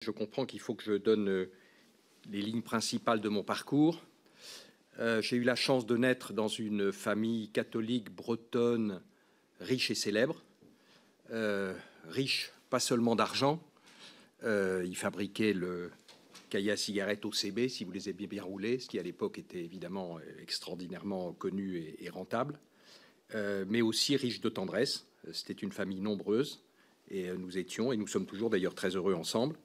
Je comprends qu'il faut que je donne les lignes principales de mon parcours. J'ai eu la chance de naître dans une famille catholique bretonne riche et célèbre. Riche, pas seulement d'argent. Ils fabriquaient le cahier à cigarettes OCB, si vous les aviez bien roulés, ce qui à l'époque était évidemment extraordinairement connu et rentable. Mais aussi riche de tendresse. C'était une famille nombreuse. Et nous étions, et nous sommes toujours d'ailleurs très heureux ensemble.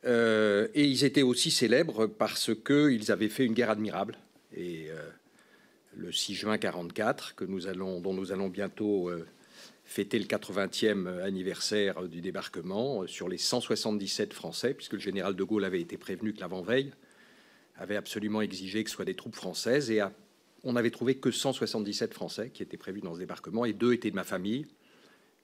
Et ils étaient aussi célèbres parce qu'ils avaient fait une guerre admirable. Et le 6 juin 1944, dont nous allons bientôt fêter le 80e anniversaire du débarquement, sur les 177 Français, puisque le général de Gaulle avait été prévenu que l'avant-veille avait absolument exigé que ce soit des troupes françaises. Et on n'avait trouvé que 177 Français qui étaient prévus dans ce débarquement, et 2 étaient de ma famille.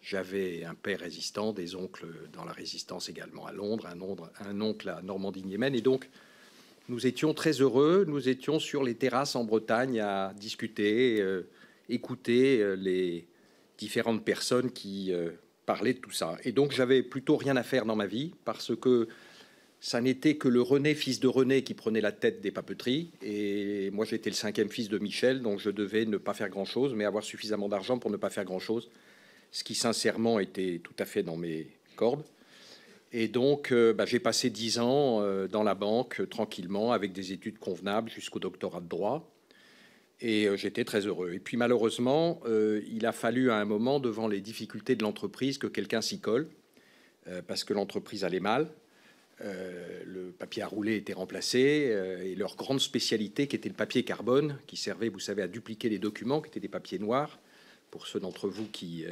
J'avais un père résistant, des oncles dans la résistance également à Londres, un oncle à Normandie-Niemen. Et donc, nous étions très heureux. Nous étions sur les terrasses en Bretagne à discuter, écouter les différentes personnes qui parlaient de tout ça. Et donc, j'avais plutôt rien à faire dans ma vie parce que ça n'était que le René, fils de René, qui prenait la tête des papeteries. Et moi, j'étais le 5e fils de Michel, donc je devais ne pas faire grand-chose, mais avoir suffisamment d'argent pour ne pas faire grand-chose. Ce qui, sincèrement, était tout à fait dans mes cordes. Et donc, j'ai passé 10 ans dans la banque, tranquillement, avec des études convenables, jusqu'au doctorat de droit. Et j'étais très heureux. Et puis, malheureusement, il a fallu à un moment, devant les difficultés de l'entreprise, que quelqu'un s'y colle, parce que l'entreprise allait mal. Le papier à rouler était remplacé, et leur grande spécialité, qui était le papier carbone, qui servait, vous savez, à dupliquer les documents, qui étaient des papiers noirs, pour ceux d'entre vous qui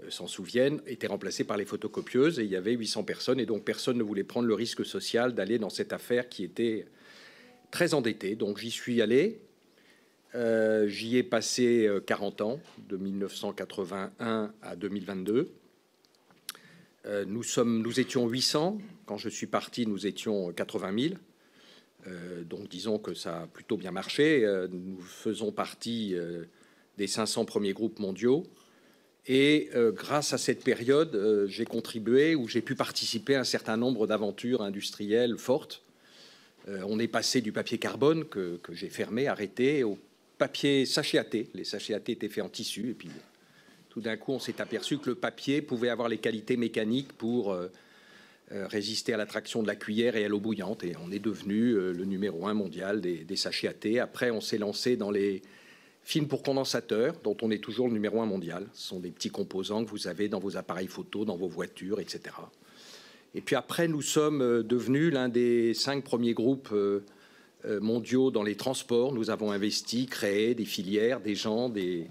s'en souviennent, était remplacé par les photocopieuses, et il y avait 800 personnes, et donc personne ne voulait prendre le risque social d'aller dans cette affaire qui était très endettée. Donc j'y suis allé, j'y ai passé 40 ans, de 1981 à 2022. Nous étions 800, quand je suis parti, nous étions 80 000. Donc disons que ça a plutôt bien marché. Nous faisons partie des 500 premiers groupes mondiaux. Et grâce à cette période, j'ai contribué ou j'ai pu participer à un certain nombre d'aventures industrielles fortes. On est passé du papier carbone que j'ai fermé, arrêté, au papier sachet à thé. Les sachets à thé étaient faits en tissu. Et puis tout d'un coup, on s'est aperçu que le papier pouvait avoir les qualités mécaniques pour résister à l'attraction de la cuillère et à l'eau bouillante. Et on est devenu le numéro 1 mondial des sachets à thé. Après, on s'est lancé dans les films pour condensateurs, dont on est toujours le numéro 1 mondial. Ce sont des petits composants que vous avez dans vos appareils photo, dans vos voitures, etc. Et puis après, nous sommes devenus l'un des 5 premiers groupes mondiaux dans les transports. Nous avons investi, créé des filières, des gens, des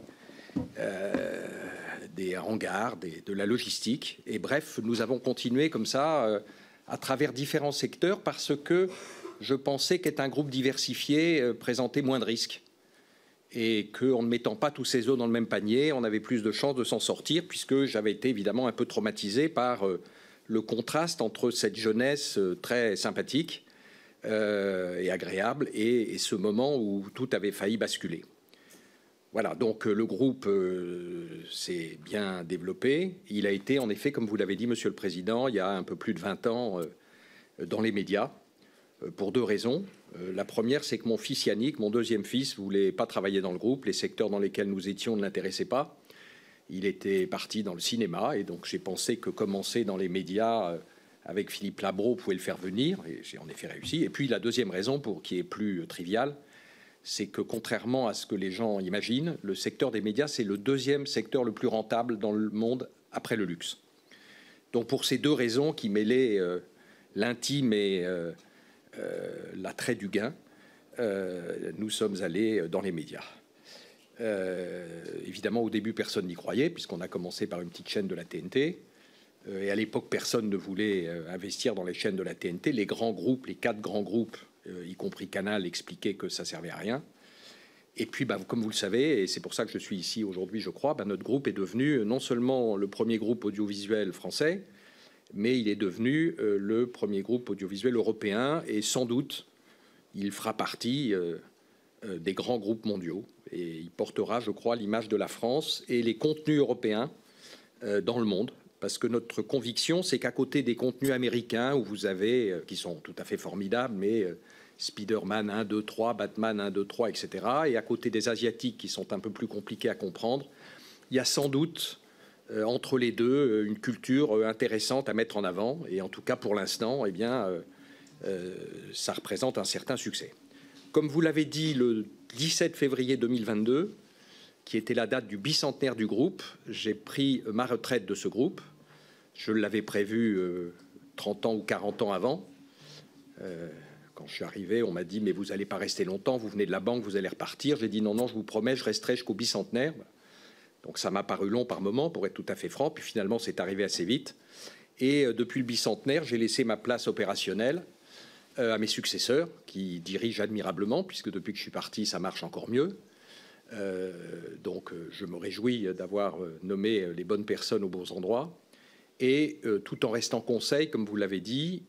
hangars, de la logistique. Et bref, nous avons continué comme ça à travers différents secteurs parce que je pensais qu'être un groupe diversifié présentait moins de risques. Et qu'en ne mettant pas tous ces œufs dans le même panier, on avait plus de chances de s'en sortir, puisque j'avais été évidemment un peu traumatisé par le contraste entre cette jeunesse très sympathique et agréable et ce moment où tout avait failli basculer. Voilà, donc le groupe s'est bien développé. Il a été, en effet, comme vous l'avez dit, Monsieur le Président, il y a un peu plus de 20 ans dans les médias, pour 2 raisons. La première, c'est que mon fils Yannick, mon 2e fils, ne voulait pas travailler dans le groupe. Les secteurs dans lesquels nous étions ne l'intéressaient pas. Il était parti dans le cinéma et donc j'ai pensé que commencer dans les médias avec Philippe Labro pouvait le faire venir et j'ai en effet réussi. Et puis la deuxième raison, qui est plus triviale, c'est que contrairement à ce que les gens imaginent, le secteur des médias, c'est le 2e secteur le plus rentable dans le monde après le luxe. Donc pour ces 2 raisons qui mêlaient l'intime et l'attrait du gain, nous sommes allés dans les médias. Évidemment, au début, personne n'y croyait, puisqu'on a commencé par une petite chaîne de la TNT. Et à l'époque, personne ne voulait investir dans les chaînes de la TNT. Les grands groupes, les 4 grands groupes, y compris Canal, expliquaient que ça ne servait à rien. Et puis, comme vous le savez, et c'est pour ça que je suis ici aujourd'hui, je crois, notre groupe est devenu non seulement le premier groupe audiovisuel français, mais il est devenu le premier groupe audiovisuel européen et sans doute, il fera partie des grands groupes mondiaux. Et il portera, je crois, l'image de la France et les contenus européens dans le monde parce que notre conviction, c'est qu'à côté des contenus américains, où vous avez, qui sont tout à fait formidables, mais Spider-Man 1, 2, 3, Batman 1, 2, 3, etc., et à côté des asiatiques qui sont un peu plus compliqués à comprendre, il y a sans doute entre les deux une culture intéressante à mettre en avant, et en tout cas pour l'instant, eh bien, ça représente un certain succès. Comme vous l'avez dit, le 17 février 2022, qui était la date du bicentenaire du groupe, j'ai pris ma retraite de ce groupe. Je l'avais prévu 30 ans ou 40 ans avant. Quand je suis arrivé, on m'a dit « mais vous n'allez pas rester longtemps, vous venez de la banque, vous allez repartir ». J'ai dit « non, non, je vous promets, je resterai jusqu'au bicentenaire ». Donc ça m'a paru long par moment, pour être tout à fait franc, puis finalement c'est arrivé assez vite. Et depuis le bicentenaire, j'ai laissé ma place opérationnelle à mes successeurs, qui dirigent admirablement, puisque depuis que je suis parti, ça marche encore mieux. Donc je me réjouis d'avoir nommé les bonnes personnes aux bons endroits. Et tout en restant conseil, comme vous l'avez dit,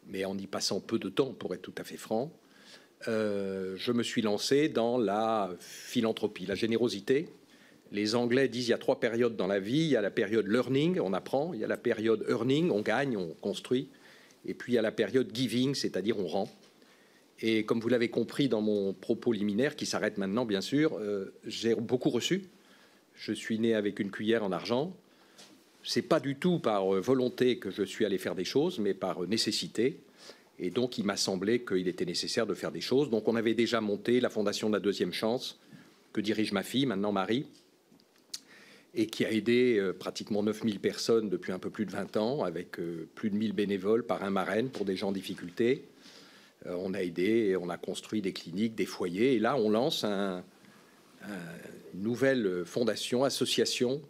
mais en y passant peu de temps, pour être tout à fait franc, je me suis lancé dans la philanthropie, la générosité. Les Anglais disent qu'il y a 3 périodes dans la vie. Il y a la période learning, on apprend. Il y a la période earning, on gagne, on construit. Et puis il y a la période giving, c'est-à-dire on rend. Et comme vous l'avez compris dans mon propos liminaire, qui s'arrête maintenant bien sûr, j'ai beaucoup reçu. Je suis né avec une cuillère en argent. Ce n'est pas du tout par volonté que je suis allé faire des choses, mais par nécessité. Et donc il m'a semblé qu'il était nécessaire de faire des choses. Donc on avait déjà monté la Fondation de la Deuxième Chance, que dirige ma fille, maintenant Marie, et qui a aidé pratiquement 9000 personnes depuis un peu plus de 20 ans, avec plus de 1000 bénévoles par un marraine pour des gens en difficulté. On a aidé, on a construit des cliniques, des foyers, et là on lance une nouvelle fondation, association,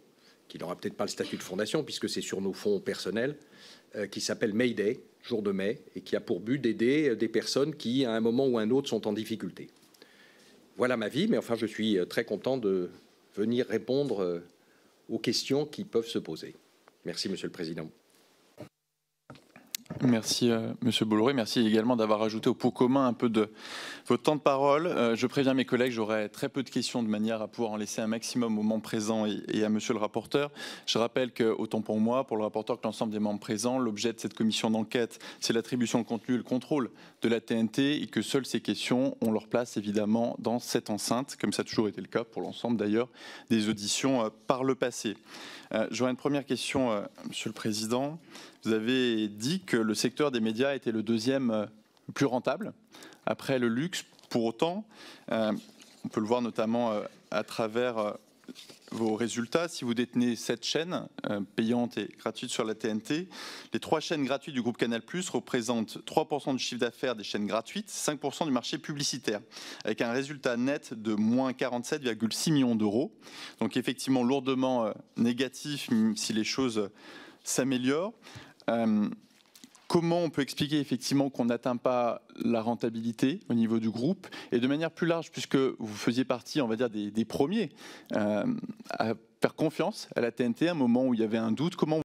qui n'aura peut-être pas le statut de fondation, puisque c'est sur nos fonds personnels, qui s'appelle May Day, jour de mai, et qui a pour but d'aider des personnes qui, à un moment ou un autre, sont en difficulté. Voilà ma vie, mais enfin je suis très content de venir répondre aux questions qui peuvent se poser. Merci, Monsieur le Président. Merci, Monsieur Bolloré. Merci également d'avoir ajouté au pot commun un peu de votre temps de parole. Je préviens mes collègues, j'aurai très peu de questions de manière à pouvoir en laisser un maximum au moment présent et à Monsieur le rapporteur. Je rappelle que, autant pour moi, pour le rapporteur que l'ensemble des membres présents, l'objet de cette commission d'enquête, c'est l'attribution de contenu et le contrôle de la TNT et que seules ces questions ont leur place évidemment dans cette enceinte, comme ça a toujours été le cas pour l'ensemble d'ailleurs des auditions par le passé. J'aurais une première question, Monsieur le Président. Vous avez dit que le secteur des médias était le deuxième plus rentable après le luxe. Pour autant, on peut le voir notamment à travers vos résultats. Si vous détenez 7 chaînes payantes et gratuites sur la TNT, les 3 chaînes gratuites du groupe Canal+ représentent 3% du chiffre d'affaires des chaînes gratuites, 5% du marché publicitaire, avec un résultat net de moins 47,6 millions d'euros. Donc effectivement lourdement négatif, même si les choses s'améliorent. Comment on peut expliquer effectivement qu'on n'atteint pas la rentabilité au niveau du groupe et de manière plus large, puisque vous faisiez partie, on va dire, des premiers à faire confiance à la TNT à un moment où il y avait un doute, comment